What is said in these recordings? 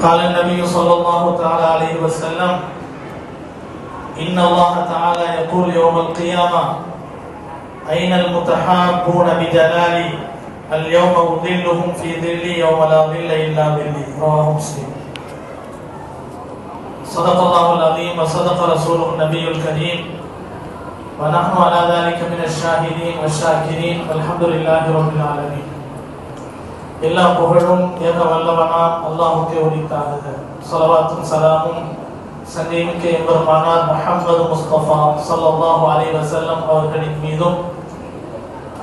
قال النبي صلى الله تعالى عليه وسلم إن الله تعالى يقول يوم القيامة أين المتحابون بجلالي اليوم أظلهم في ظلي يوم لا ظل إلا ظلي. رواه مسلم. صدق الله العظيم وصدق رسوله النبي الكريم ونحن على ذلك من الشاهدين والشاكرين والحمد لله رب العالمين. எல்லா புகழும் ஏக வல்லவனாம் அல்லாஹ்வுக்கே உரித்தாகுக. ஸலவாத்தும் ஸலாமும் சங்கைமிக்க எம்பெருமானார் முஹம்மது முஸ்தபா ஸல்லல்லாஹு அலைஹி வஸல்லம் அவர்களின் மீதும்,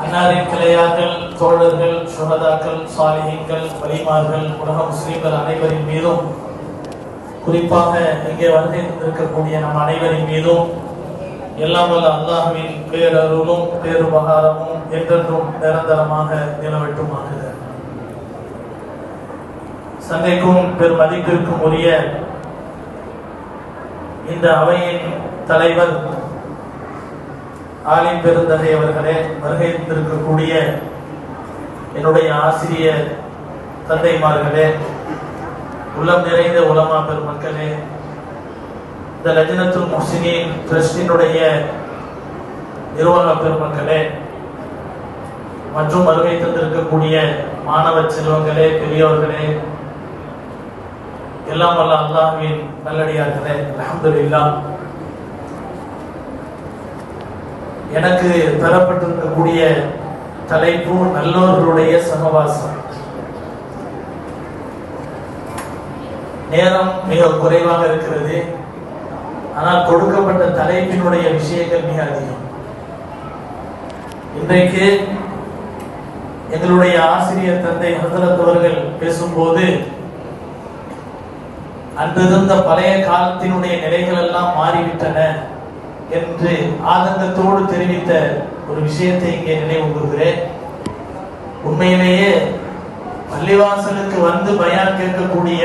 அன்னாரின் கிளையார்கள், தோழர்கள், சுஹதாக்கள், சாலிஹீன்கள், வலிமார்கள், உலக முஸ்லிம்கள் அனைவரின் மீதும், குறிப்பாக இங்கே வந்து இருக்கக்கூடிய நம் அனைவரின் மீதும் எல்லாம் வல்ல அல்லாஹ்வின் பேரருளும் பேருபகாரமும் என்றென்றும் நிரந்தரமாக நிலவட்டுமாக. சங்கைக்கும் பெருமதிப்பிற்கும் உரிய இந்த அவையின் தலைவர் ஆலிம் பெருந்தகை அவர்களே, வருகை இருந்திருக்கக்கூடிய என்னுடைய ஆசிரியர் தந்தைமார்களே, உள்ளம் நிறைந்த உலமா பெருமக்களே, இந்த லஜ்னத்துல் முஹ்சினீன் ட்ரஸ்டினுடைய நிர்வாக பெருமக்களே மற்றும் வருகை தந்திருக்கக்கூடிய மாணவ செல்வங்களே, பெரியவர்களே, எல்லாம் வல்ல அல்லாஹ்வின் நல்லடியார்களே, அல்ஹம்துலில்லாஹ். எனக்கு தரப்பட்டிருக்கக்கூடிய தலைப்பு நல்லோர்களுடைய சகவாசம். நேரம் மிக குறைவாக இருக்கிறது, ஆனால் கொடுக்கப்பட்ட தலைப்பினுடைய விஷயங்கள் மிக அதிகம். இன்றைக்கு எங்களுடைய ஆசிரியர் தந்தை ஹஸரத் அவர்கள் பேசும்போது அன்றிருந்த பழைய காலத்தினுடைய நிலைகள் எல்லாம் மாறிவிட்டன என்று ஆதங்கத்தோடு தெரிவித்த ஒரு விஷயத்தை இங்கே நினைவு கூறுகிறேன். உண்மையிலேயே பள்ளிவாசலுக்கு வந்து பயான் கேட்கக்கூடிய,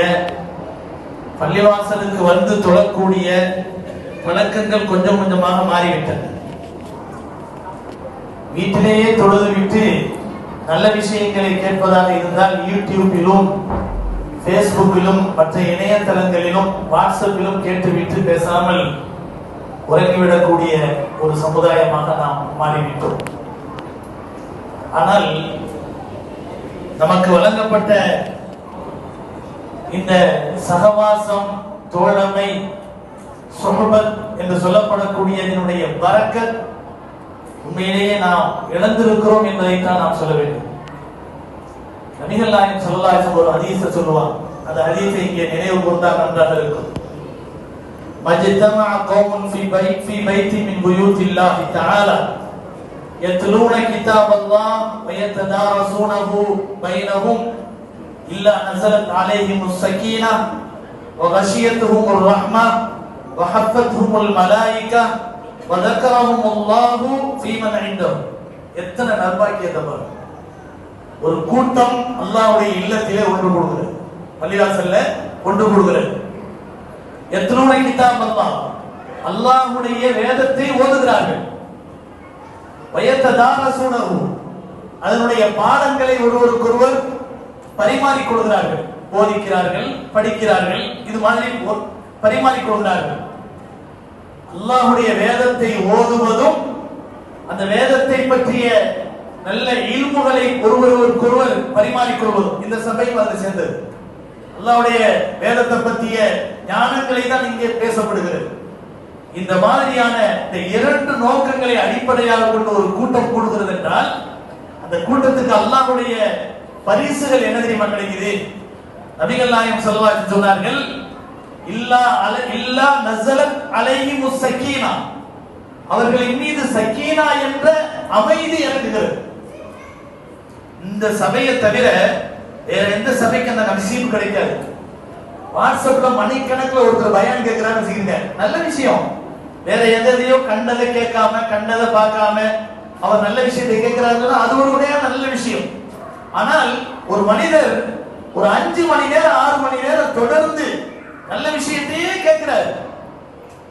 பள்ளிவாசலுக்கு வந்து தொழக்கூடிய பழக்கங்கள் கொஞ்சம் கொஞ்சமாக மாறிவிட்டன. வீட்டிலேயே தொழுது விட்டு நல்ல விஷயங்களை கேட்பதாக இருந்தால் யூடியூபிலும் பேஸ்புக்கிலும் மற்ற இணையதளங்களிலும் வாட்ஸ்அப்பிலும் கேட்டுவிட்டு பேசாமல் உறங்கிவிடக்கூடிய ஒரு சமுதாயமாக நாம் மாறிவிட்டோம். ஆனால் நமக்கு வழங்கப்பட்ட இந்த சகவாசம், தோழமை, சுஹபத் என்று சொல்லப்படக்கூடியதனுடைய பரக்கத் உண்மையிலேயே நாம் இழந்திருக்கிறோம் என்பதைத்தான் நாம் சொல்ல வேண்டும். நபிகள் நாயகம் ஸல்லல்லாஹு அலைஹி வஸல்லம் ஒரு ஹதீஸை சொல்லுவாங்க. அந்த ஹதீஸை இங்கே நினைவு கூர்ந்தால் நன்றாக இருக்கும். மஜ்தமஅ கௌமுன் ஃபீ பைத்தி மின் புயூத்தில்லாஹி தஆலா யத்லூன கிதாபல்லாஹ் வ யததாரஸூனஹு பைனஹும் இல்லா நஸலத் அலைஹிமுஸ் ஸகீனா வ கஷியத்துஹுமுர் ரஹ்மா வ ஹஃபத்துஹுமுல் மலாயிகா வ ذكرஹுமுல்லாஹு ஃபீமன் இன்தஹு. எத்தனை நற்பாக்கியத்தை பாருங்க. ஒரு கூட்டம் அல்லாஹ்வுடைய இல்லத்திலே ஒன்று கூடுகிறது, பள்ளிவாசல்ல ஒன்று கூடுகிறது. எத்தனை கிதாப் அல்லாஹ், அல்லாஹ்வுடைய வேதத்தை ஓதுகிறார்கள். வயத்ததாரஸூனஹு, அதனுடைய பாடங்களை ஒருவருக்கொருவர் பரிமாறிக் கொள்கிறார்கள், போதிக்கிறார்கள், படிக்கிறார்கள், இது மாதிரி பரிமாறிக் கொள்கிறார்கள். அல்லாஹ்வுடைய வேதத்தை ஓதுவதும் அந்த வேதத்தை பற்றிய நல்ல இல்முகளை ஒருவருக்கொருவர் பரிமாறிக்கொள்வதும் இந்த சபையில் வந்து சேர்ந்தது. அல்லாஹ்வுடைய வேதத்தை பற்றிய ஞானங்களை தான் இங்கே பேசப்படுகிறது. இந்த மாதிரியான இந்த இரண்டு நோக்கங்களை அடிப்படையாக கொண்டு ஒரு கூட்டம் கூடுகிறது என்றால் அந்த கூட்டத்துக்கு அல்லாஹ்வுடைய பரிசுகள் என்ன தெரியுமா கிடைக்குது? நபிகள் நாயகம் ஸல்லல்லாஹு அலைஹி வஸல்லம் சொன்னார்கள், இல்லா நஸலத் அலைஹிமுஸ் ஸகீனா, அவர்களின் மீது சக்கீனா என்ற அமைதி இறங்குகிறது. இந்த சபையை தவிர வேற எந்த சபைக்கு அந்த நசீப் கிடைக்காது. வாட்ஸ்அப்ல மணிக்கணக்கில் ஒருத்தர் பயான் கேட்கிறான்னு வச்சுக்கோங்க, நல்ல விஷயம். வேற எதையோ கண்டதை கேட்காம கண்டதை பார்க்காம அவர் நல்ல விஷயத்தை கேட்கிறாருன்னா அது ஒரு வகையான நல்ல விஷயம். ஆனால் ஒரு மனிதர் ஒரு 5 மணி நேரம் 6 மணி நேரம் தொடர்ந்து நல்ல விஷயத்தையே கேட்கிறார்,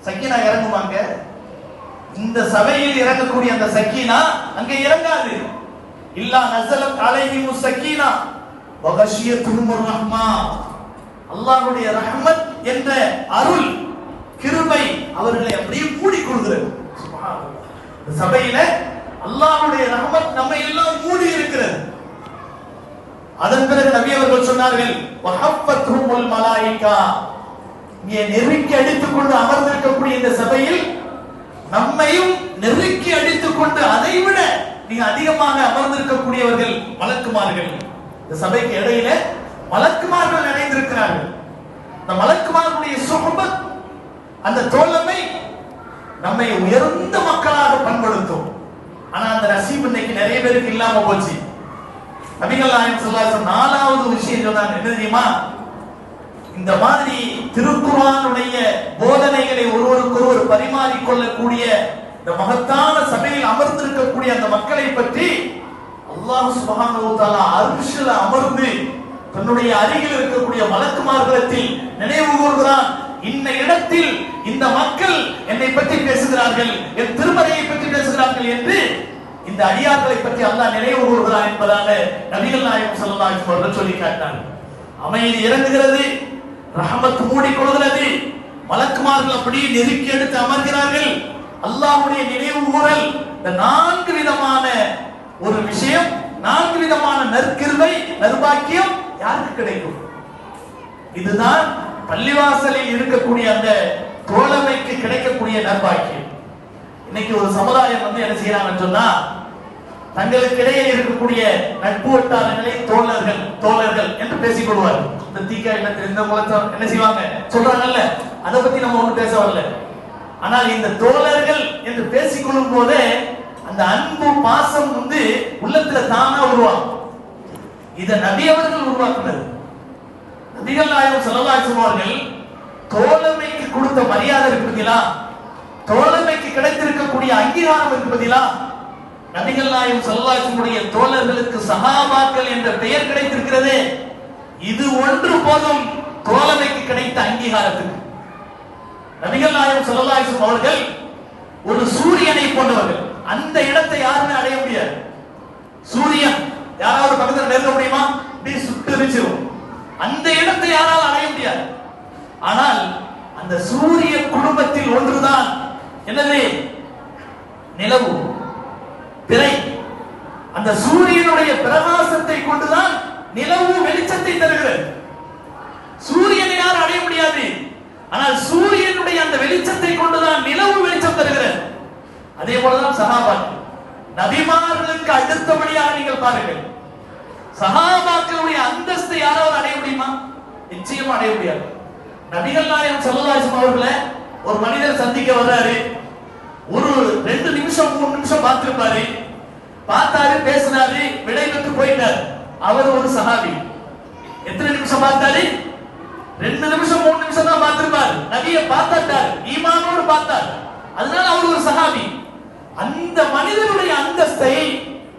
சக்கீனா இறங்குவாங்க? இந்த சபையில் இறங்கக்கூடிய அந்த சக்கீனா அங்கே இறங்காது. இல்லா நஸலத் அலைஹிமுஸ் ஸகீனா வ கஷியத்துஹுமுர் ரஹ்மா, அல்லாஹ்வுடைய ரஹ்மத் என்ற அருள் கிருபை அவர்களை அப்படியே மூடிக்கொள்கிறது. சுப்ஹானல்லாஹ். சபையில அல்லாஹ்வுடைய ரஹ்மத் நம்மை எல்லாம் மூடி இருக்கிறது. அதன் பிறகு நபி அவர்கள் சொன்னார்கள், வஹஃபத்ஹுமுல் மலாயிகா, இங்கே நெருக்கி அடித்துக் கொண்டு அமர்ந்திருக்கக்கூடிய இந்த சபையில் நம்மையும் நெருக்கி அடித்துக் கொண்டு அதைவிட மிக அதிகமாக அமர்ந்திருக்கக்கூடியவர்கள் மலக்குமார்கள். இந்த சபைக்கு இடையில மலக்குமார்கள் இணைந்திருக்கிறார்கள். இந்த மலக்குமார்களுடைய சுஹபத், அந்த தோழமை நம்மை உயர்ந்த மக்களாக பண்படுத்தும். ஆனா அந்த நசீப் இன்னைக்கு நிறைய பேருக்கு இல்லாம போச்சு. நபிகள் நாயகம் ஸல்லல்லாஹு அலைஹி வஸல்லம் நாலாவது விஷயம் சொன்னாங்க, என்ன தெரியுமா? இந்த மாதிரி திருக்குர்ஆனுடைய போதனைகளை ஒருவருக்கொருவர் பரிமாறிக் கொள்ளக்கூடிய இந்த மகத்தான சபையில் அமர்ந்திருக்கக்கூடிய அந்த மக்களை பற்றி அல்லாஹ் சுப்ஹானஹு வ தஆலா அர்ஷ்ல அமர்ந்து தன்னுடைய அருகில் இருக்கக்கூடிய மலக்குமார்களிடத்தில் நினைவு கூர்கிறான். இந்த இடத்தில் இந்த மக்கள் என்னை பற்றி பேசுகிறார்கள், என் திருமறையை பற்றி பேசுகிறார்கள் என்று இந்த அடியார்களை பற்றி அல்லாஹ் நினைவு கூர்கிறான் என்பதாக நபிகள் நாயகம் ஸல்லல்லாஹு அலைஹி வஸல்லம் அவர்கள் சொல்லி காட்டினார். அமைதி இறங்குகிறது, ரஹமத் மூடிக்கொள்கிறது, மலக்குமார்கள் அப்படியே நெருக்கி எடுத்து அமர்கிறார்கள். அல்லாஹ்வுடைய நினைவு கூறல், இந்த 4 விதமான ஒரு விஷயம், 4 விதமான நற்கிருபை நற்பாக்கியம் யாருக்கு கிடைக்கும்? இதுதான் பள்ளிவாசலில் இருக்கக்கூடிய அந்த தோழமைக்கு கிடைக்கக்கூடிய நற்பாக்கியம். இன்னைக்கு ஒரு சமுதாயம் என்ன செய்யறாங்கன்னு சொன்னா, தங்களுக்கிடையே இருக்கக்கூடிய நட்பு வட்டாரங்களை தோழர்கள் என்று பேசிக் கொள்வார்கள். இந்த தீக்கா இந்த மூலத்தை என்ன செய்வாங்க சொல்றாங்கல்ல, அதை பத்தி நம்ம ஒண்ணு பேச வரல. ஆனால் இந்த தோழர்கள் என்று பேசிக்கொள்ளும் போதே அந்த அன்பு பாசம் உள்ளத்துல தானா உருவாகும். இத நபி அவர்கள் உருவாக்குனது. நபிகள் நாயகம் ஸல்லல்லாஹு அலைஹி வஸல்லம் அவர்கள் தோழமைக்கு கொடுத்த மரியாதை இருக்குதா, தோழமைக்கு கிடைத்திருக்கக்கூடிய அங்கீகாரம் இருக்குதா, நபிகள் நாயகம் ஸல்லல்லாஹு அலைஹி வஸல்லம் தோழர்களுக்கு சஹாபாக்கள் என்ற பெயர் கிடைத்திருக்கிறது. இது ஒன்று போதும் தோழமைக்கு கிடைத்த அங்கீகாரத்துக்கு. நபிகள் நாயகம் ஸல்லல்லாஹு அலைஹி வஸல்லம் அவர்கள் ஒரு சூரியனை போன்றவர்கள். அந்த இடத்தை யாருமே அடைய முடியாது. சூரியன் யாராவது பக்கத்துல நெருங்க முடியுமா? இப்படி சுட்டு எரிச்சிரும். அந்த இடத்தை யாராலும் அடைய முடியாது. ஆனால் அந்த சூரிய குடும்பத்தில் ஒன்றுதான் என்னது? நிலவு, பிறை. அந்த சூரியனுடைய பிரகாசத்தை கொண்டுதான் நிலவு வெளிச்சத்தை தருகிறது. சூரியனை யாரும் அடைய முடியாது. ஆனால் சூரியனுடைய அந்த வெளிச்சத்தை கொண்டுதான் நிலவு வெளிச்சம் தருகிறது. அதே போலதான் சஹாபாக்கள். நபிமார்களுக்கு அடுத்தபடியாக நீங்கள் பாருங்கள், சஹாபாக்களுடைய அந்தஸ்தை யாராவது அடைய முடியுமா? நிச்சயமா அடைய முடியாது. நபிகள் நாயகம் ஸல்லல்லாஹு அலைஹி வஸல்லம் அவர்களை ஒரு மனிதர் சந்திக்க வர்றாரு. ஒரு 2 நிமிஷம் 3 நிமிஷம் பார்த்திருப்பாரு, பார்த்தாரு, பேசினாரு, விடை பெற்று போயிட்டார். அவர் ஒரு சஹாபி. எத்தனை நிமிஷம் பார்த்தாரு? 2 நிமிஷம் 3 நிமிஷம் தான் பார்த்திருப்பார். நபியை பார்த்தார், ஈமானோடு பார்த்தார். அதனால அவர் ஒரு சஹாபி. அந்த மனிதனுடைய அந்தஸ்தை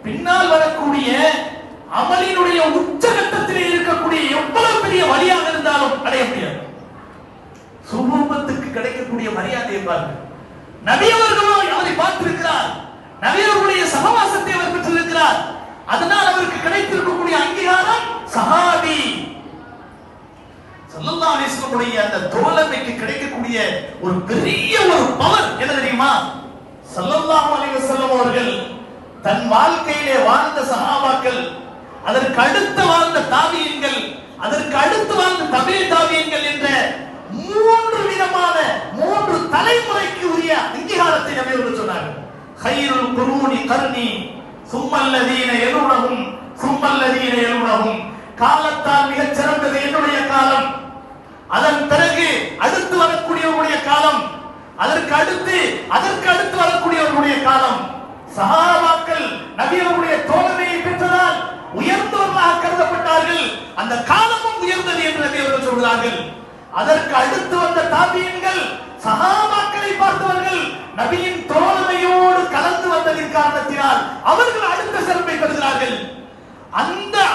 பின்னால் வரக்கூடிய அமலினுடைய உச்சகட்டத்திலே இருக்கக்கூடிய எவ்வளவு பெரிய வழியாக இருந்தாலும் அடைய முடியாது. சுபூபத்துக்கு கிடைக்கக்கூடிய மரியாதையை பாருங்கள். நபி அவர்களோ அவரை பார்த்திருக்கிறார், நபி அவர்களுடைய சகவாசத்தை அவர் பெற்றிருக்கிறார். அதனால் அவருக்கு கிடைத்திருக்கக்கூடிய அங்கீகாரம் சஹாபி. ஸல்லல்லாஹு அலைஹி வஸல்லம் அந்த தோழமைக்கு கிடைக்கக்கூடிய ஒரு பெரிய ஒரு பவர் என்ன தெரியுமா? ஸல்லல்லாஹு அலைஹி வஸல்லம் அவர்கள் தன் வாழ்க்கையிலே வாழ்ந்த சஹாபாக்கள், அதற்கு அடுத்து வாழ்ந்த தாபியீன்கள், அதற்கு அடுத்து வாழ்ந்த தாபியீன்கள் என்ற 3 விதமான 3 தலைமுறைக்கு உரிய அங்கீகாரத்தை நபி அவர்கள் சொன்னார்கள். கைருல் குரூனி கர்னி சும்மல்லதீன யலூனஹும் சும்மல்லதீன யலூனஹும். காலத்தால் மிகச் சிறந்தது என்னுடைய காலம், அதன் பிறகு அடுத்து வரக்கூடியவருடைய காலம், அதற்கு அடுத்து வரக்கூடியவருடைய காலம். சஹாபாக்கள் நபி அவர்களுடைய தோழமையை பெற்றதால் உயர்ந்தவர்களாக கருதப்பட்டார்கள். அந்த காலமும் உயர்ந்தது என்று நபி அவர்கள் சொல்கிறார்கள். அதற்கு அடுத்து வந்த தாபியீன்கள் சஹாபாக்களை பார்த்தவர்கள், நபியின் தோழமையோடு கலந்து வந்ததின் காரணத்தினால் அவர்கள் அடுத்த சிறப்பை பெறுகிறார்கள்.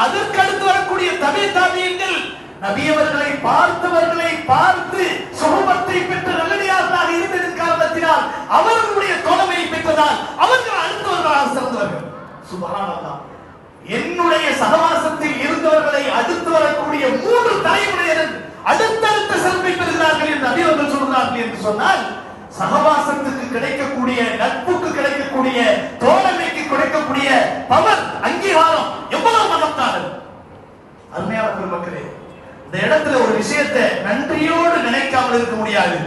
அதற்கு அடுத்து வரக்கூடிய தாபியீன்கள் நபி அவர்களை பார்த்தவர்களை பார்த்து சுஹபத்தை பெற்ற நல்லடியார்களாக இருந்ததின் காரணத்தினால் அவர்களுடைய தோழமையை பெற்றதால் அவர்கள் அடுத்தவர்களாக சிறந்தவர்கள். சுப்ஹானல்லாஹ். என்னுடைய சகவாசத்தில் இருந்தவர்களை அடுத்து வரக்கூடிய 3 தலைமுறையினர் அடுத்தடுத்த சிறப்பை பெறுகிறார்கள் என்று நபி அவர்கள் சொல்கிறார்கள் என்று சொன்னால், சகவாசத்துக்கு கிடைக்கக்கூடிய, நட்புக்கு கிடைக்கக்கூடிய, தோழமைக்கு கிடைக்கக்கூடிய பவர், அங்கீகாரம் எவ்வளவு மகத்தானது. அருமையான பெருமக்களே, இந்த இடத்துல ஒரு விஷயத்தை நன்றியோடு நினைக்காமல் இருக்க முடியாது.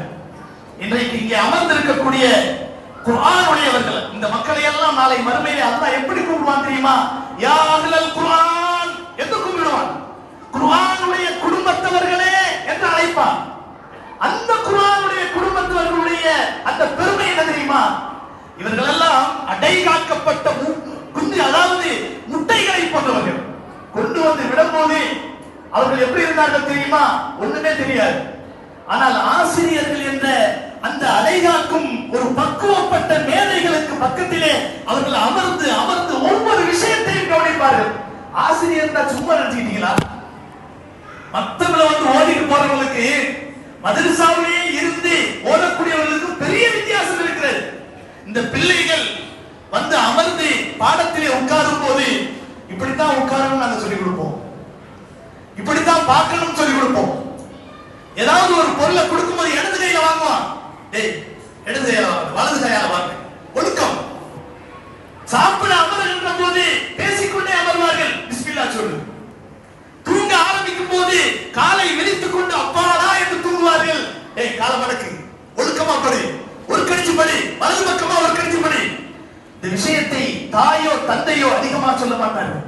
இன்றைக்கு இங்கே அமர்ந்திருக்கக்கூடிய குர்ஆனுடையவர்கள், இந்த மக்களை எல்லாம் நாளை மறுமையிலே அல்லாஹ் எப்படி கூப்பிடுவான் தெரியுமா? யா அஹ்லல் குர்ஆன் என்று கூப்பிடுவான். குர்ஆனுடைய குடும்பத்தவர்களே என்று அழைப்பான். அந்த குர்ஆனுடைய குடும்பத்தவர்களுடைய அந்த பெருமை என்ன தெரியுமா? இவர்கள் எல்லாம் அடை காக்கப்பட்ட குஞ்சு, அதாவது முட்டைகளை போன்றவர்கள். கொண்டு வந்து விடும்போது அவர்கள் எப்படி இருந்தார்கள் தெரியுமா? ஒண்ணுமே தெரியாது. ஆனால் ஆசிரியர்கள் என்ற அந்த அடைகாக்கும் ஒரு பக்குவப்பட்ட மேதைகளுக்கு பக்கத்திலே அவர்கள் அமர்ந்து அமர்ந்து ஒவ்வொரு விஷயத்தையும் கவனிப்பார்கள். ஆசிரியர் தான் சும்மா நினைச்சுக்கிட்டீங்களா? மத்தவங்களை வந்து ஓடிட்டு போறவங்களுக்கு மதரசாவிலே இருந்து ஓடக்கூடியவர்களுக்கு பெரிய வித்தியாசம் இருக்கிறது. இந்த பிள்ளைகள் வந்து அமர்ந்து பாடத்திலே உட்காரும் போது இப்படித்தான் உட்காரணும் நாங்க சொல்லிக் கொடுப்போம், இப்படித்தான் பார்க்கணும் சொல்லிக் கொடுப்போம். ஏதாவது ஒரு பொருளை கொடுக்கும்போது இடது கையில வாங்குவான், டேய் இடது கையில வாங்க, வலது கையால வாங்க, ஒழுக்கம். சாப்பிட அமர்கின்ற போது பேசிக்கொண்டே அமர்வார்கள், பிஸ்மில்லாஹ் சொல்லு. தூங்க ஆரம்பிக்கும் போது காலை விரித்துக் கொண்டு அப்பாடா என்று தூங்குவார்கள். டேய் கால மடக்கு, ஒழுக்கமா படி, ஒரு கடிச்சு படி, வலது பக்கமா ஒரு கடிச்சு படி. இந்த விஷயத்தை தாயோ தந்தையோ அதிகமா சொல்ல மாட்டார்கள்.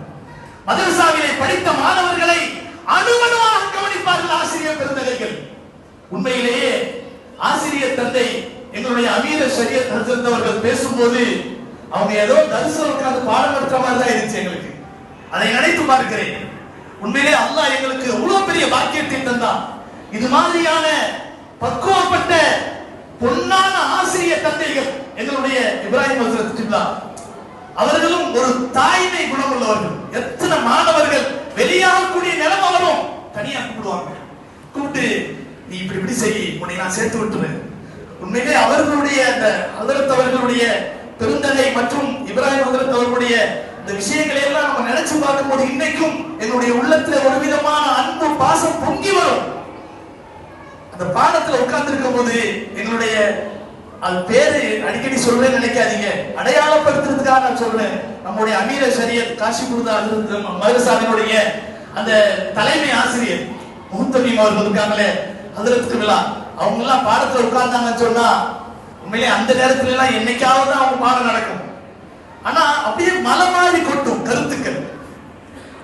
மதரசாவிலே படித்த மாணவர்களை அணுவணுவாக கவனிப்பார்கள் ஆசிரியர் பெருந்தகைகள். உண்மையிலேயே ஆசிரியர் தந்தை எங்களுடைய அமீர ஷரியத் ஹஜ்ரத் அவர்கள் பேசும்போது அவங்க ஏதோ தரிசனம் உட்கார்ந்து பாடம் எடுக்கிற மாதிரி தான் இருந்துச்சு எங்களுக்கு. அதை நினைத்து பார்க்கிறேன். உண்மையிலே அல்லாஹ் எங்களுக்கு அவ்வளவு பெரிய பாக்கியத்தை தந்தான். இது மாதிரியான பக்குவப்பட்ட பொன்னான ஆசிரியர் தந்தைகள் எங்களுடைய இப்ராஹிம் ஹஜ்ரத் கிப்லா அவர்களும் ஒரு தாய்மை குணம் உள்ளவர்கள். எத்தனை மாணவர்கள் வெளியாகக்கூடிய நிலைமை வரும், தனியா கூப்பிடுவாங்க. கூப்பிட்டு நீ இப்படி இப்படி செய், உன்னை நான் சேர்த்து விட்டுறேன். உண்மையிலே அவர்களுடைய அந்த ஹஜ்ரத் அவர்களுடைய பெருந்தகை மற்றும் இப்ராஹிம் ஹஜ்ரத் அவர்களுடைய இந்த விஷயங்களை எல்லாம் நம்ம நினைச்சு பார்க்கும்போது இன்னைக்கும் என்னுடைய உள்ளத்துல ஒரு விதமான அன்பு பாசம் பொங்கி வரும். அந்த பாடத்துல உட்கார்ந்து இருக்கும் போது எங்களுடைய அது பேரு அடிக்கடி சொல்றேன்னு நினைக்காதீங்க, அடையாளப்படுத்துறதுக்காக நான் சொல்றேன். நம்முடைய அமீர ஷரியத் காஷிபுர்தா மதரசாவினுடைய அந்த தலைமை ஆசிரியர் முஹத்தமீம் அவர்கள் இருக்காங்களே, ஹஜ்ரத் விழா, அவங்க எல்லாம் பாடத்துல உட்கார்ந்தாங்கன்னு சொன்னா உண்மையிலே அந்த நேரத்துல எல்லாம் என்னைக்காவது தான் அவங்க பாடம் நடக்கும். ஆனா அப்படியே மலை மாதிரி கொட்டும் கருத்துக்கள்.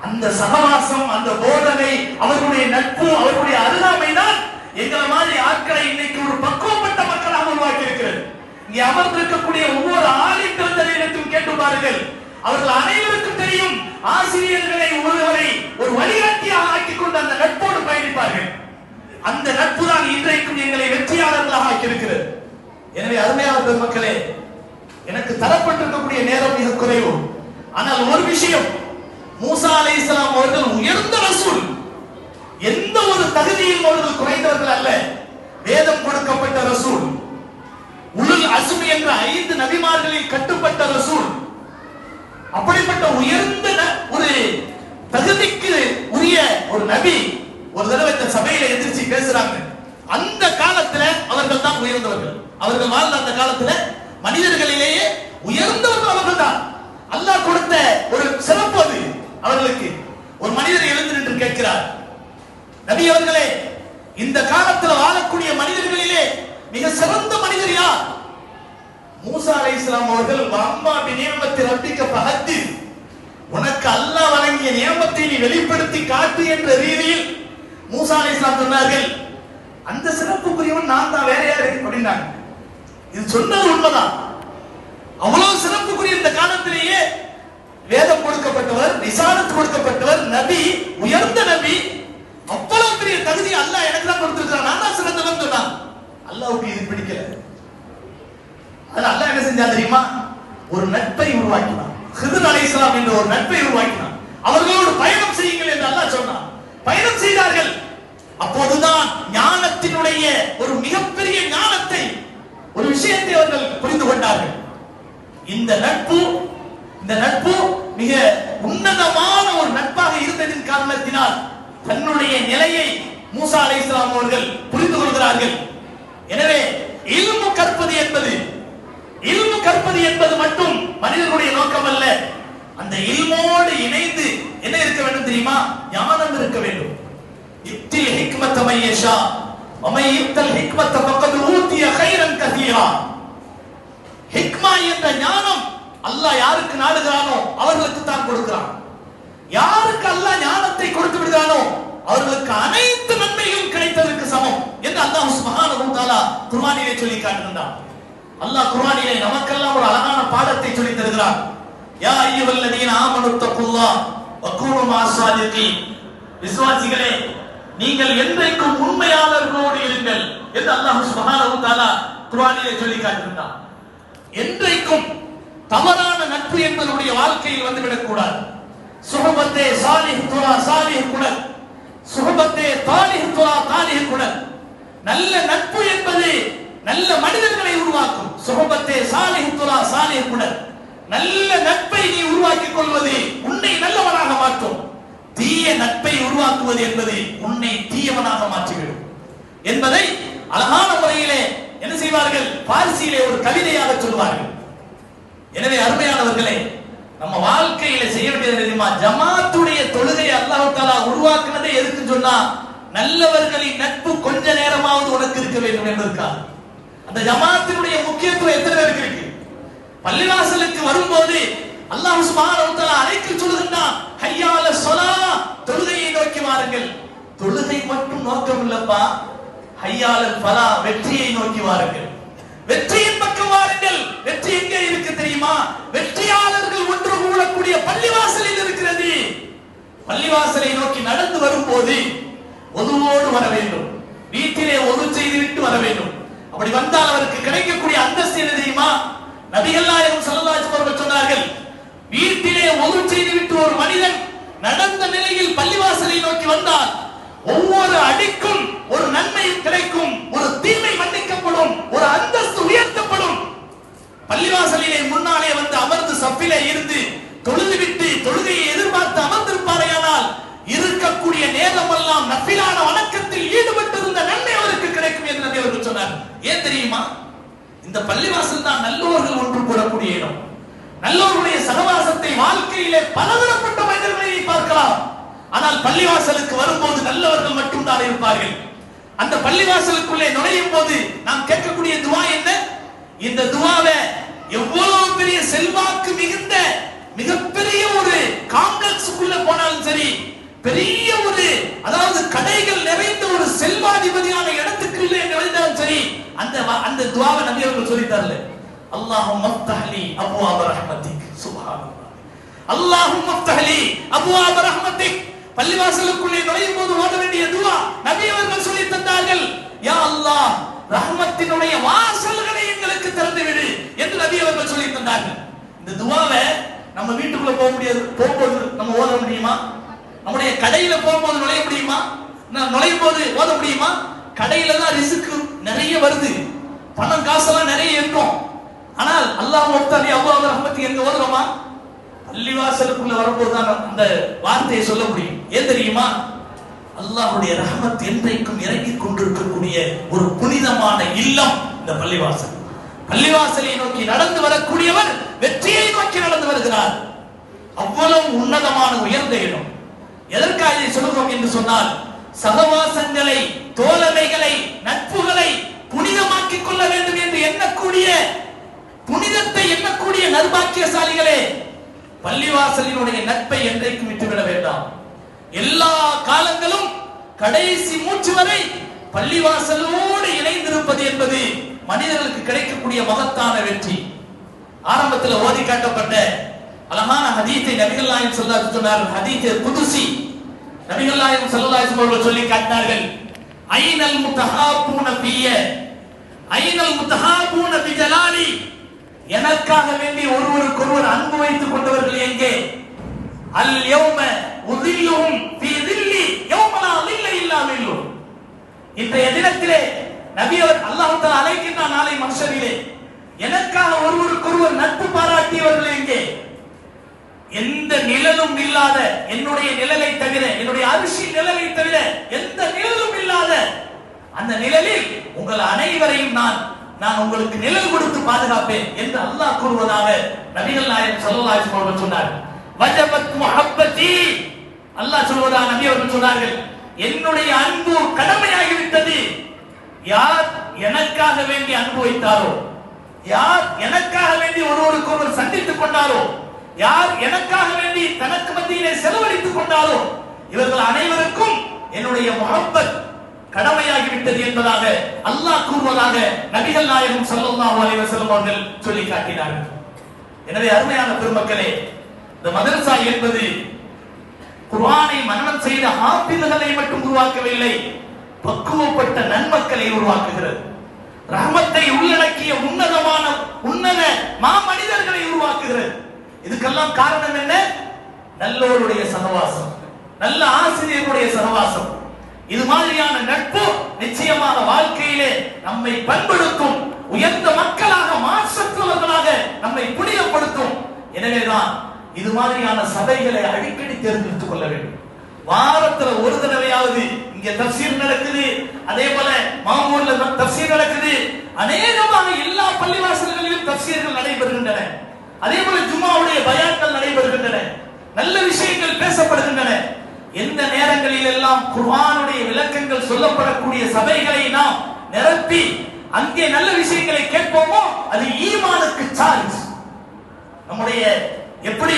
அந்த சகவாசம், அந்த போதனை, அவர்களுடைய நட்பு, அவர்களுடைய அருகாமை தான் எங்களை மாதிரி ஆட்களை இன்னைக்கு ஒரு பக்குவப்பட்ட மக்களாக உருவாக்கி இருக்கிறது. இங்கே அமர்ந்திருக்கக்கூடிய ஒவ்வொரு ஆளின் பெருந்தகையிடத்தில் கேட்டு பாருங்கள், அவர்கள் அனைவருக்கும் தெரியும் ஆசிரியர்களை ஒருவரை ஒரு வழிகாட்டியாக ஆக்கிக் கொண்டு அந்த நட்போடு பயணிப்பார்கள். அந்த நட்பு தான் இன்றைக்கும் எங்களை வெற்றியாளர்களாக ஆக்கியிருக்கிறது. எனவே அருமையான பெருமக்களே, எனக்கு தரப்பட்டிருக்கக்கூடிய நேரம் மிக குறைவு. ஆனால் ஒரு விஷயம், மூசா அலைஹிஸ்ஸலாம் அவர்கள் உயர்ந்த ரசூல், எந்த ஒரு தகுதியும் அவர்கள் குறைந்தவர்கள் அல்ல. வேதம் கொடுக்கப்பட்ட ரசூல், உலுல் அஸ்மி என்ற 5 நபிமார்களில் கட்டுப்பட்ட ரசூல். அப்படிப்பட்ட உயர்ந்த ஒரு தகுதிக்கு உரிய ஒரு நபி ஒரு தடவை இந்த சபையில எதிர்த்து பேசுறாங்க. அந்த காலத்துல அவர்கள் தான் உயர்ந்தவர்கள். அவர்கள் வாழ்ந்த அந்த காலத்துல மனிதர்களிலேயே உயர்ந்தவர்கள் அவர்கள் தான். அல்லாஹ் கொடுத்த ஒரு சிறப்பு அது அவர்களுக்கு. ஒரு மனிதர் எழுந்து நின்று கேட்கிறார், நபி அவர்களே, இந்த காலத்தில் வாழக்கூடிய மனிதர்களிலே மிக சிறந்த மனிதர் யார்? மூசா அலைஹிஸ்ஸலாம் அவர்கள் வம்மா பிநியமத்தி ரப்பிக்க ஃபஹத்திஸ், உனக்கு அல்லாஹ் வழங்கிய நியமத்தை நீ வெளிப்படுத்தி காட்டு என்ற ரீதியில் மூசா அலைஹிஸ்ஸலாம் சொன்னார்கள், அந்த சிறப்புக்குரியவன் நான் தான், வேற யாரு அப்படின்னாங்க. இது சொன்னது உண்மைதான். அவ்வளவு சிறப்புக்குரிய இந்த காலத்திலேயே வேதம் கொடுக்கப்பட்டவர், ரிசாலத் கொடுக்கப்பட்டவர், நபி, உயர்ந்த நபி, அவ்வளவு பெரிய தகுதி அல்லாஹ் எனக்கு தான் கொடுத்திருக்கிறான், நான் தான் சிறந்தவன் சொன்னான். அல்லாஹ்வுக்கு இது பிடிக்கல. அதனால அல்லாஹ் என்ன செஞ்சா தெரியுமா? ஒரு நட்பை உருவாக்கினான். ஹித்ர் அலைஹிஸ்ஸலாம் என்ற ஒரு நட்பை உருவாக்கினான். அவர்களோடு பயணம் செய்யுங்கள் என்று அல்லாஹ் சொன்னான். பயணம் செய்தார்கள். அப்போதுதான் ஞானத்தினுடைய ஒரு மிகப்பெரிய ஞானத்தை, ஒரு விஷயத்தை அவர்கள் புரிந்து கொண்டார்கள். இந்த நட்பு மிக உன்னதமான ஒரு நட்பாக இருந்ததின் காரணத்தினால் தன்னுடைய நிலையை மூசா அலைஹிஸ்ஸலாம் அவர்கள் புரிந்து கொள்கிறார்கள். எனவே இல்மு கற்பது என்பது மட்டும் மனிதனுடைய நோக்கம் அல்ல. அந்த இல்மோடு இணைந்து என்ன இருக்க வேண்டும் தெரியுமா? ஞானம் இருக்க வேண்டும். இப்தில் ஹிக்மத மையஷா வமை இப்தல் ஹிக்மத ஃபக்கத் ஊதிய கைரன் கதீரா. ஹிக்மா என்ற ஞானம் அல்லாஹ் யாருக்கு நாடுகிறானோ அவர்களுக்கு தான் கொடுக்கிறான். யாருக்கு அல்லாஹ் ஞானத்தை கொடுத்து விடுகிறானோ அவர்களுக்கு அனைத்து நன்மைகளும் கிடைத்ததற்கு சமம் என்று அல்லாஹ் சுப்ஹானஹு வ தஆலா குர்ஆனிலே சொல்லி காட்டுகின்றான். அல்லாஹ் குர்ஆனிலே நமக்கெல்லாம் ஒரு அழகான பாடத்தை சொல்லி தருகிறான். யா அய்யுஹல்லதீன ஆமனு தக்குல்லாஹ் வ கூனு மஅஸ்-ஸாதிகீன். விசுவாசிகளே, நீங்கள் என்றைக்கும் உண்மையாளர்களோடு இருங்கள் என்று அல்லாஹ் சுப்ஹானஹு வ தஆலா குர்ஆனிலே சொல்லி காட்டுகின்றான். என்றைக்கும் தவறான நட்பு என்பதுடைய வாழ்க்கையில் வந்துவிடக் கூடாது. சுஹபத்தே சாலிஹ் துரா சாலிஹ் குணல், சுஹபத்தே தாலிஹ் துரா தாலிஹ் குணல். நல்ல நட்பு என்பது நல்ல மனிதர்களை உருவாக்கும். சுஹபத்தே சாலிஹ் துரா சாலிஹ் குணல். நல்ல நட்பை நீ உருவாக்கிக் கொள்வது உன்னை நல்லவனாக மாற்றும். தீய நட்பை உருவாக்குவது என்பது உன்னை தீயவனாக மாற்றிவிடும் என்பதை அழகான முறையிலே என்ன செய்வார்கள்? பார்சியிலே ஒரு கவிதையாக சொல்வார்கள். எனவே அருமையானவர்களே, நம்ம வாழ்க்கையில செய்ய வேண்டியது தெரியுமா? ஜமாத்துடைய தொழுகையை அல்லாஹ் தஆலா உருவாக்குனதே எதுக்கு சொன்னா, நல்லவர்களின் நட்பு கொஞ்ச நேரமாவது உனக்கு இருக்க வேண்டும் என்பதற்காக. அந்த ஜமாத்தினுடைய முக்கியத்துவம் எத்தனை பேருக்கு இருக்கு? பள்ளிவாசலுக்கு வரும்போது அல்லாஹ் சுப்ஹானஹு வ தஆலா அழைத்து சொல்லுகின்றான், ஹய்யா அலஸ் ஸலாத், தொழுகையை நோக்கி வாருங்கள். தொழுகை மட்டும் நோக்கம் இல்லப்பா, ஹய்யா அலல் ஃபலா, வெற்றியை நோக்கி வாருங்கள். வெற்றியின் பக்கம் வாருங்கள். வெற்றி எங்கே இருக்கு தெரியுமா? வெற்றியாளர்கள் ஒன்று கூடக்கூடிய பள்ளிவாசலில் இருக்கிறது. பள்ளிவாசலை நோக்கி நடந்து வரும்போது ஒதுவோடு வர வேண்டும். வீட்டிலே ஒது செய்துவிட்டு வர வேண்டும். அப்படி வந்தால் அவருக்கு கிடைக்கக்கூடிய அந்தஸ்து என்ன தெரியுமா? நபிகள் நாயகம் ஸல்லல்லாஹு அலைஹி வஸல்லம் சொன்னார்கள், வீட்டிலே ஒது செய்துவிட்டு ஒரு மனிதன் நடந்த நிலையில் பள்ளிவாசலை நோக்கி வந்தால் ஒவ்வொரு அடிக்கும் ஒரு நன்மை கிடைக்கும், ஒரு தீமை மன்னிக்கப்படும், ஒரு அந்தஸ்து உயர்த்தப்படும். பள்ளிவாசலிலே முன்னாலே வந்து அமர்ந்து சஃபிலே இருந்து தொழுதுவிட்டு தொழுகையை எதிர்பார்த்து அமர்ந்திருப்பாரையானால் இருக்கக்கூடிய நேரமெல்லாம் நஃபிலான வணக்கத்தில் ஈடுபட்டிருந்த நன்மை அவருக்கு கிடைக்கும் என்று நபி அவர்கள் சொன்னார். ஏன் தெரியுமா? இந்த பள்ளிவாசல் தான் நல்லோர்கள் ஒன்று கூடக்கூடிய இடம். நல்லோருடைய சகவாசத்தை வாழ்க்கையிலே பலதரப்பட்ட மனிதர்களை பார்க்கலாம். ஆனால் பள்ளிவாசலுக்கு வரும்போது நல்லவர்கள் மட்டும்தான் இருப்பார்கள். அந்த பள்ளிவாசலுக்குள்ளே நுழையும் போது நாம் கேட்கக்கூடிய துவா என்ன? இந்த துவாவை எவ்வளவு பெரிய செல்வாக்கு மிகுந்த மிகப்பெரிய ஒரு காம்ப்ளெக்ஸுக்குள்ள போனாலும் சரி, பெரிய ஒரு அதாவது கடைகள் நிறைந்த ஒரு செல்வாதிபதியான இடத்துக்குள்ளே நுழைந்தாலும் சரி, அந்த துவாவை நபி அவர்கள் சொல்லி தரல. அல்லாஹும்ம ஃப்தஹ்லி அப்வாப ரஹ்மத்திக். சுப்ஹானல்லாஹ். அல்லாஹும்ம ஃப்தஹ்லி அப்வாப ரஹ்மத்திக். பள்ளிவாசலுக்குள்ளே நுழையும் போது ஓத வேண்டிய துவா நபி அவர்கள் சொல்லி தந்தார்கள். யா அல்லாஹ், ரஹ்மத்தினுடைய வாசல்களை எங்களுக்கு திறந்து விடு என்று நபி அவர்கள் சொல்லி தந்தார்கள். இந்த துவாவை நம்ம வீட்டுக்குள்ள போகும்போது நம்ம ஓத முடியுமா? நம்முடைய கடையில போகும்போது நுழைய முடியுமா? நுழையும் போது ஓத முடியுமா? கடையில தான் ரிஸ்க் நிறைய வருது, பணம் காசெல்லாம் நிறைய இருக்கும். ஆனால் அல்லாஹ் முஃப்தஹ்லி அப்வாப ரஹ்மத்திக் எங்க ஓதுறோமா? பள்ளிவாசலுக்குள்ள வரும்போது தான் அந்த வார்த்தையை சொல்ல முடியும். ஏன் தெரியுமா? அல்லாஹ்வுடைய ரஹ்மத் என்றைக்கும் இறங்கிக் கொண்டிருக்கக்கூடிய ஒரு புனிதமான இல்லம் இந்த பள்ளிவாசல். பள்ளிவாசலை நோக்கி நடந்து வரக்கூடியவர் வெற்றியை நோக்கி நடந்து வருகிறார். அவ்வளவு உன்னதமான உயர்ந்த இடம். எதற்காக இதை சொல்கிறோம் என்று சொன்னால், சகவாசங்களை, தோழமைகளை, நட்புகளை புனிதமாக்கிக் கொள்ள வேண்டும் என்று எண்ணக்கூடிய, புனிதத்தை எண்ணக்கூடிய நற்பாக்கியசாலிகளே, பள்ளிவாசலினுடைய நட்பை என்றைக்கும் விட்டுவிட வேண்டாம். எல்லா காலங்களும் கடைசி மூச்சு வரை பள்ளிவாசலோடு இணைந்திருப்பது என்பது மனிதர்களுக்கு கிடைக்கக்கூடிய மகத்தான வெற்றி. ஆரம்பத்தில் ஓதி காட்டப்பட்ட அழகான ஹதீஸை நபிகள் நாயகம் ஸல்லல்லாஹு அலைஹி வஸல்லம் சொன்னார்கள். ஹதீஸே குதுசி. நபிகள் நாயகம் ஸல்லல்லாஹு அலைஹி வஸல்லம் சொல்லி காட்டினார்கள், ஐனல் முத்தஹாபூன ஃபிய, ஐனல் முத்தஹாபூன பிஜலாலி. எனக்காக வேண்டி ஒருவருக்கொருவர் அன்பு வைத்துக் கொண்டவர்கள் எங்கே? அல் யௌம உதில்லுஹும் ஃபீ தில்லி யௌம லா தில்ல இல்லா தில்லு. இன்றைய தினத்திலே நபி அவர் அல்லாஹ் தஆலா அழைக்கின்றார் நாளை மஹ்ஷரிலே, எனக்காக ஒருவருக்கொருவர் நட்பு பாராட்டியவர்கள் எங்கே? எந்த நிழலும் இல்லாத என்னுடைய நிழலை தவிர, என்னுடைய அரிசி நிழலை தவிர எந்த நிழலும் இல்லாத அந்த நிழலில் உங்கள் அனைவரையும் நான் உங்களுக்கு நிழல் கொடுத்து பாதுகாப்பேன் என்று அல்லாஹ் கூறுவதாக நபிகள் நாயகம் ஸல்லல்லாஹு அலைஹி வஸல்லம் சொன்னார். வஜபத் முஹப்பதி, அல்லாஹ் சொல்வதாக நபி அவர்கள் சொன்னார்கள், என்னுடைய அன்பு கடமையாகிவிட்டது. யார் எனக்காக வேண்டி அன்பு வைத்தாரோ, யார் எனக்காக வேண்டி ஒருவருக்கு ஒருவர் சந்தித்துக் கொண்டாரோ, யார் எனக்காக வேண்டி தனக்கு மத்தியிலே செலவழித்துக் கொண்டாரோ, இவர்கள் அனைவருக்கும் என்னுடைய முஹப்பத் கடமையாகிவிட்டது என்பதாக அல்லாஹ் கூறுவதாக நபிகள் நாயகம் ஸல்லல்லாஹு அலைஹி வஸல்லம் அவர்கள் சொல்லி காட்டினார்கள். எனவே அருமையான பெருமக்களே, இந்த மதரசா என்பது குர்ஆனை மனனம் செய்த ஹாஃபில்களை மட்டும் உருவாக்கவில்லை, பக்குவப்பட்ட நன்மக்களை உருவாக்குகிறது. ரஹ்மத்தை உள்ளடக்கிய உன்னத மாமனிதர்களை உருவாக்குகிறது. இதுக்கெல்லாம் காரணம் என்ன? நல்லோருடைய சகவாசம், நல்ல ஆசிரியருடைய சகவாசம். இது மாதிரியான நட்பு நிச்சயமாக வாழ்க்கையிலே நம்மை பண்படுத்தும், உயர்ந்த மக்களாக மாற்றற்றவர்களாக நம்மை புனிதப்படுத்தும். எனவேதான் இது மாதிரியான சபைகளை அடிக்கடி தேர்ந்தெடுத்துக் கொள்ள வேண்டும். வாரத்துல ஒரு தடவையாவது இங்க தஃப்சீர் நடக்குது, அதே போல மாமூர்ல தஃப்சீர் நடக்குது, அநேகமாக எல்லா பள்ளிவாசல்களிலும் தஃப்சீர்கள் நடைபெறுகின்றன. அதே போல ஜும்மாவுடைய பயான்கள் நடைபெறுகின்றன, நல்ல விஷயங்கள் பேசப்படுகின்றன. எந்த நேரங்களில் எல்லாம் குர்ஆனுடைய விளக்கங்கள் சொல்லப்படக்கூடிய சபைகளை நாம் நிரப்பி அங்கே நல்ல விஷயங்களை கேட்போமோ அது ஈமானுக்கு சார்ஜ். நம்முடைய எப்படி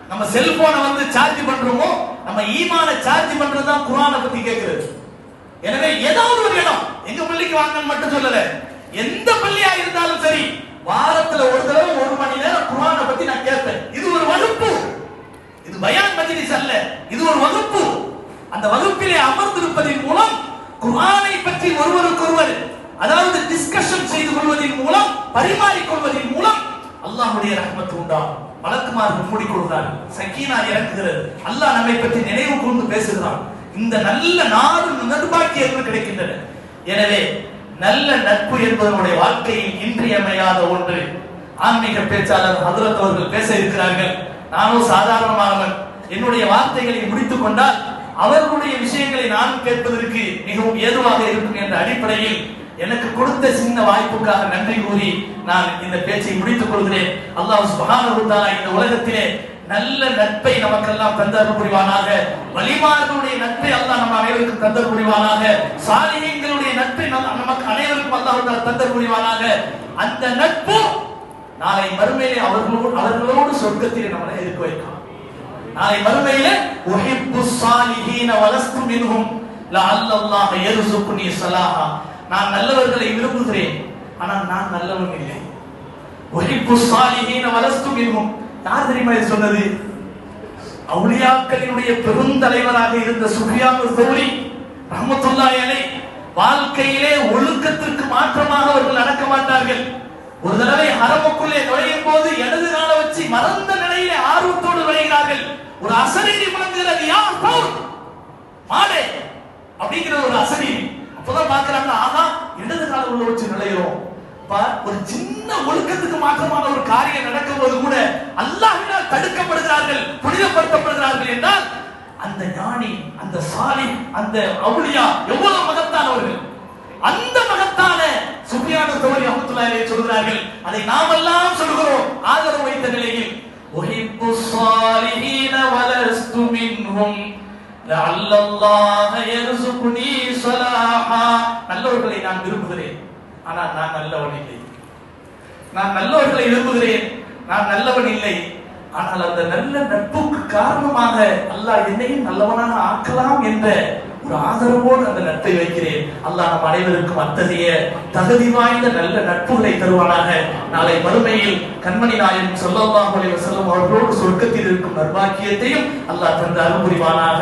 நம்ம செல்போனை வந்து சார்ஜ் பண்றோமோ, நம்ம ஈமான சார்ஜ் பண்றதுதான் குர்ஆனை பத்தி கேட்கிறது. எனவே ஏதாவது ஒரு இடம், எங்க பள்ளிக்கு வாங்கன்னு மட்டும் சொல்லல, எந்த பள்ளியா இருந்தாலும் சரி, வாரத்துல ஒரு தடவை 1 மணி நேரம் குர்ஆனை பத்தி நான் கேட்பேன். இது ஒரு வகுப்பு, இது பயான் மஜ்லிஸ் அல்ல, இது ஒரு வகுப்பு. அந்த வகுப்பிலே அமர்ந்திருப்பதன் மூலம் குர்ஆனை பற்றி ஒருவருக்கொருவர், அதாவது டிஸ்கஷன் செய்து கொள்வதன் மூலம், பரிமாறிக் கொள்வதன் மூலம் அல்லாஹ்வுடைய ரஹ்மத் உண்டாகும். மலக்குமார்கள் மூடிக்கொள்கிறார்கள், சக்கீனா இறங்குகிறது, அல்லாஹ் நம்மை பற்றி நினைவு கூர்ந்து பேசுகிறான். இந்த நல்ல நற்பாக்கியங்கள் கிடைக்கின்றன. எனவே நல்ல நட்பு என்பதனுடைய வாழ்க்கையில் இன்றியமையாத ஒன்று. ஆன்மீக பேச்சாளர் ஹஜ்ரத் அவர்கள் பேச இருக்கிறார்கள். நானும் சாதாரணமானவன், என்னுடைய வார்த்தைகளை முடித்துக் கொண்டால் அவர்களுடைய விஷயங்களை நான் கேட்பதற்கு மிகவும் ஏதுவாக இருக்கும் என்ற அடிப்படையில் எனக்கு கொடுத்த சின்ன வாய்ப்புக்காக நன்றி கூறி நான் இந்த பேச்சை முடித்துக் கொள்கிறேன். அல்லாஹ் சுப்ஹானஹு வ தஆலா இந்த உலகத்திலே நல்ல நட்பை நமக்கெல்லாம் தந்தருள் புரிவானாக. வலிமார்களுடைய நட்பை அல்லாஹ் நம்ம அனைவருக்கும் தந்தருள் புரிவானாக. சாலிஹீன்களுடைய நட்பை நமக்கு அனைவருக்கும் அல்லாஹ் தந்தருள் புரிவானாக. அந்த நட்பு நாளை மறுமையிலே அவர்களோடு சொர்க்கத்திலே நம்மளை இருக்க வைக்கும். நாளை மறுமையிலே உஹிப்புஸ் சாலிஹீன வலஸ்து மின்ஹும் லஅல்லல்லாஹு யர்சுகுனி ஸலாஹா, நான் நல்லவர்களை விரும்புகிறேன் ஆனால் நான் நல்லவன் இல்லை. உஹிப்புஸ் சாலிஹீன வலஸ்து மின்ஹும், யார் தெரியுமா இது சொன்னது? அவுலியாக்களினுடைய பெருந்தலைவராக இருந்த சுஃபியான் ஸௌரி ரஹ்மத்துல்லாஹி அலைஹி. வாழ்க்கையிலே ஒழுக்கத்திற்கு மாற்றமாக அவர்கள் நடக்க மாட்டார்கள். ஒரு தடவை ஹரமுக்குள்ளே நுழையும் போது இடது காலை வச்சு மறந்த நிலையிலே ஆர்வத்தோடு நுழைகிறார்கள். ஒரு அசரீரி முழங்குகிறது, யார் பவுல் மாடே அப்படிங்கிற ஒரு அசரீரி. அப்பதான் பாக்குறாங்க, ஆனா இடது காலை உள்ள வச்சு நுழைகிறோம். ஒரு சின்ன ஒழுக்கத்துக்கு மாற்றமான ஒரு காரியம் நடக்கும் போது கூட அல்லாஹ்வினால் தடுக்கப்படுகிறார்கள், புனிதப்படுத்தப்படுகிறார்கள் என்றால் அந்த ஞானி, அந்த சாலிஹ், அந்த அவுலியா எவ்வளவு மகத்தானவர்கள். அந்த மகத்தான சுஃபியான் ஸௌரி ரஹ்மத்துல்லாஹி அலைஹி சொல்கிறார்கள், அதை நாமெல்லாம் சொல்கிறோம் ஆதரவு வைத்த நிலையில், உஹிப்புஸ் சாலிஹீன வலஸ்து மின்ஹும் லஅல்லல்லாஹ யர்சுகுனி ஸலாஹா, நல்லவர்களை நான் விரும்புகிறேன் ஆனால் நான் நல்லவன் இல்லை. நான் நல்லவர்களை விரும்புகிறேன், நான் நல்லவன் இல்லை. ஆனால் அந்த நல்ல நட்புக்கு காரணமாக அல்லாஹ் என்னையும் நல்லவனாக ஆக்கலாம் என்ற ஒரு ஆதரவோடு அந்த நட்பை வைக்கிறேன். அல்லாஹ் நம் அனைவருக்கும் அத்தகைய தகுதி வாய்ந்த நல்ல நட்புகளை தருவானாக. நாளை மறுமையில் கண்மணி நாயகம் ஸல்லல்லாஹு அலைஹி வஸல்லம் அவர்களோடு சொர்க்கத்தில் இருக்கும் நற்பாக்கியத்தையும் அல்லாஹ் தந்து அருள் புரிவானாக.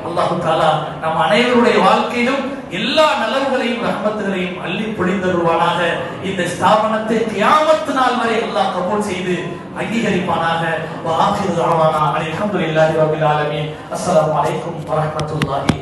அல்லாஹ் தஆலா நம் அனைவருடைய வாழ்க்கையிலும் எல்லா நலவுகளையும் ரஹ்மத்துகளையும் அள்ளி பொழிந்தருள்வானாக. இந்த ஸ்தாபனத்தை கியாமத் நாள் வரை அல்லாஹ் கபூல் செய்து அங்கீகரிப்பானாக. வ ஆகிரு தஅவானா அல்ஹம்துலில்லாஹி ரப்பில் ஆலமீன். அஸ்ஸலாமு அலைக்கும் வ ரஹ்மத்துல்லாஹி